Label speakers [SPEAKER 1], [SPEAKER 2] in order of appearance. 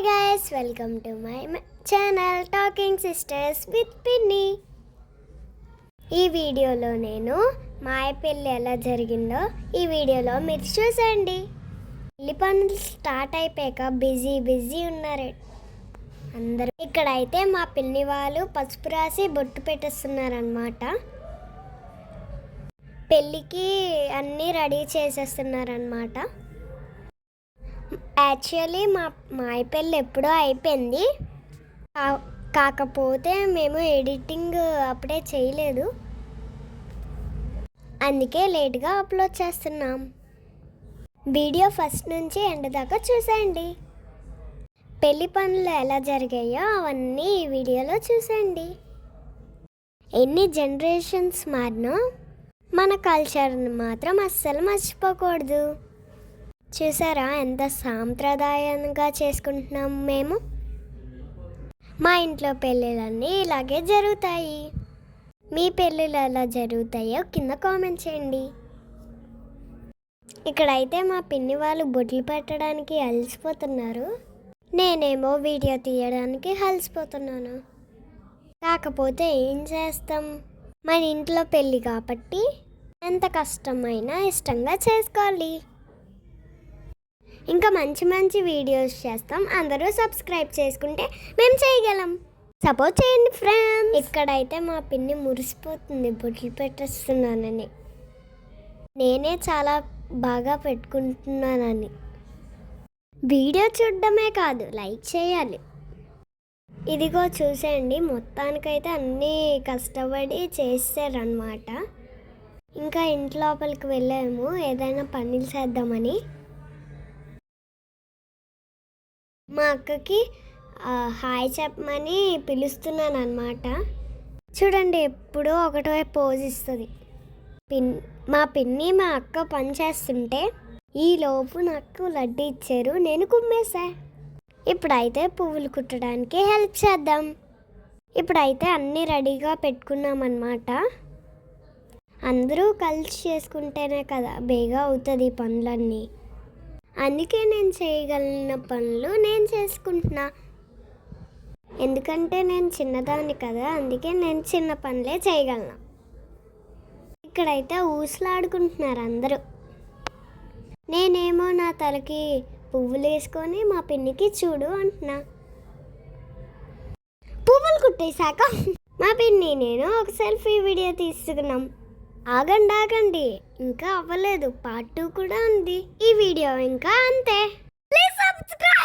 [SPEAKER 1] Hi guys, welcome to my channel talking sisters with పిన్ని. ఈ వీడియోలో నేను మా పెళ్ళి ఎలా జరిగిందో ఈ వీడియోలో మీరు చూసేయండి. పెళ్లి పనులు స్టార్ట్ అయిపోయాక బిజీ ఉన్నారు అందరూ. ఇక్కడైతే మా పిన్ని వాళ్ళు పసుపు రాసి బొట్టు పెట్టేస్తున్నారనమాట. పెళ్ళికి అన్నీ రెడీ చేసేస్తున్నారనమాట. యాక్చువల్లీ మా పెళ్ళి ఎప్పుడో అయిపోయింది, కాకపోతే మేము ఎడిటింగ్ అప్పుడే చేయలేదు, అందుకే లేట్గా అప్లోడ్ చేస్తున్నాం. వీడియో ఫస్ట్ నుంచి ఎండ్ దాకా చూసేయండి. పెళ్లి పనులు ఎలా జరిగాయో అవన్నీ ఈ వీడియోలో చూసేయండి. ఎన్ని జనరేషన్స్ మారినా మన కల్చర్ని మాత్రం అస్సలు మర్చిపోకూడదు. చూసారా ఎంత సాంప్రదాయంగా చేసుకుంటున్నాం మేము. మా ఇంట్లో పెళ్ళిళ్ళన్నీ ఇలాగే జరుగుతాయి. మీ పెళ్ళిళ్ళు ఎలా జరుగుతాయో కింద కామెంట్ చేయండి. ఇక్కడైతే మా పిన్ని వాళ్ళు బొట్లు పెట్టడానికి అలసిపోతున్నారు, నేనేమో వీడియో తీయడానికి అలసిపోతున్నాను. కాకపోతే ఏం చేస్తాం, మన ఇంట్లో పెళ్ళి కాబట్టి ఎంత కష్టమైనా ఇష్టంగా చేసుకోవాలి. ఇంకా మంచి వీడియోస్ చేస్తాం, అందరూ సబ్స్క్రైబ్ చేసుకుంటే మేము చేయగలం. సపోర్ట్ చేయండి ఫ్రెండ్స్. ఇక్కడైతే మా పిన్ని మురిసిపోతుంది బొట్లు పెట్టేస్తున్నానని, నేనే చాలా బాగా పెట్టుకుంటున్నానని. వీడియో చూడడమే కాదు, లైక్ చేయాలి. ఇదిగో చూసేయండి, మొత్తానికైతే అన్నీ కష్టపడి చేస్తారనమాట. ఇంకా ఇంటి లోపలికి వెళ్ళాము ఏదైనా పనులు చేద్దామని. మా అక్కకి హాయ్ చెప్పమని పిలుస్తున్నాను అనమాట. చూడండి, ఎప్పుడూ ఒకటే పోజ్ ఇస్తుంది. మా పిన్ని మా అక్క పని చేస్తుంటే ఈలోపు నాకు లడ్డు ఇచ్చారు, నేను కుమ్మేసా. ఇప్పుడైతే పువ్వులు కుట్టడానికి హెల్ప్ చేద్దాం. ఇప్పుడైతే అన్నీ రెడీగా పెట్టుకున్నామన్నమాట. అందరూ కలిసి చేసుకుంటేనే కదా బేగా అవుతుంది ఈ పనులన్నీ. అందుకే నేను చేయగలిగిన పనులు నేను చేసుకుంటున్నా. ఎందుకంటే నేను చిన్నదాన్ని కదా, అందుకే నేను చిన్న పనులే చేయగలను. ఇక్కడైతే ఊసలాడుకుంటున్నారు అందరూ. నేనేమో నా తలకి పువ్వులు వేసుకొని మా పిన్నికి చూడు అంటున్నా. పువ్వులు కుట్టేశాక మా పిన్ని నేను ఒక సెల్ఫీ వీడియో తీసుకున్నాం. ఆగండి, ఇంకా అవ్వలేదు, పార్ట్ 2 కూడా ఉంది. ఈ వీడియో ఇంకా అంతే. Please subscribe.